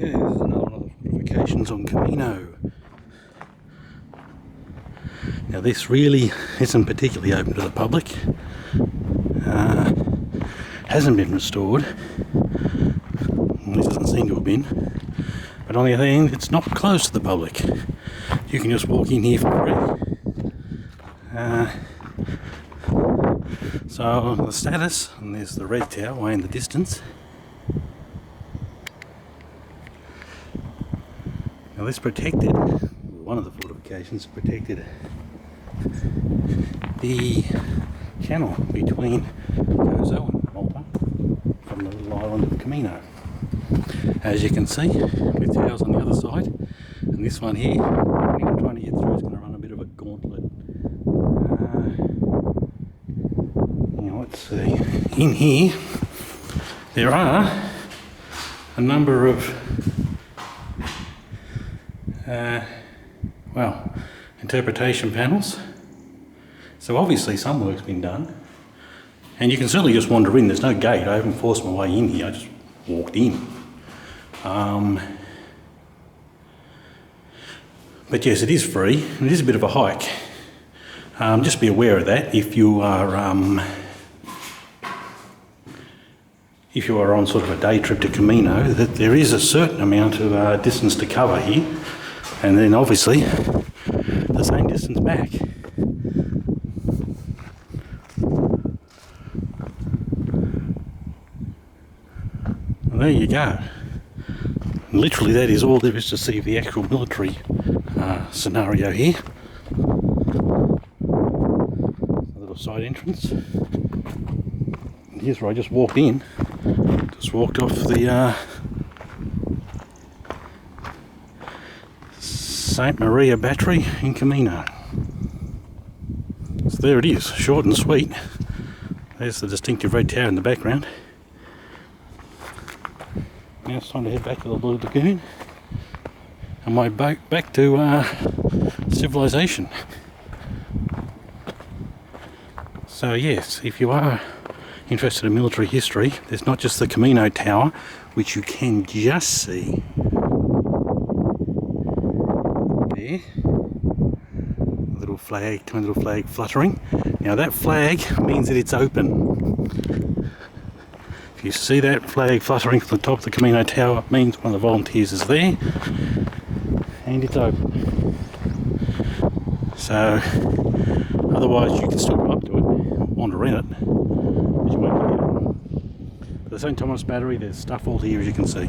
Okay, this is another one of the fortifications on Comino. Now this really isn't particularly open to the public. Hasn't been restored. Well, it doesn't seem to have been. But on the other hand, it's not closed to the public. You can just walk in here for free. So the status, and there's the red tower way in the distance. Now this protected, one of the fortifications protected the channel between Gozo and Malta from the little island of Comino. As you can see, with towers on the other side, and this one here, anyone trying to get through is going to run a bit of a gauntlet. Now let's see, in here there are a number of interpretation panels. So obviously some work's been done, and you can certainly just wander in. There's no gate. I haven't forced my way in here, I just walked in. But yes, it is free. It is a bit of a hike. Just be aware of that if you are on sort of a day trip to Comino, that there is a certain amount of distance to cover here, and then obviously the same distance back. Well, there you go. Literally that is all there is to see of the actual military scenario here. A little side entrance. And here's where I just walked in. Just walked off the Santa Marija Battery in Comino. So there it is, short and sweet. There's the distinctive red tower in the background. Now it's time to head back to the Blue Lagoon and my boat back to civilization. So yes, if you are interested in military history, there's not just the Comino Tower, which you can just see there. Tiny little flag fluttering. Now that flag means that it's open. If you see that flag fluttering from the top of the Comino Tower, it means one of the volunteers is there, and it's open. So, otherwise you can still go up to it, wander in it, but you won't get out. For the St. Thomas Battery, there's stuff all here as you can see.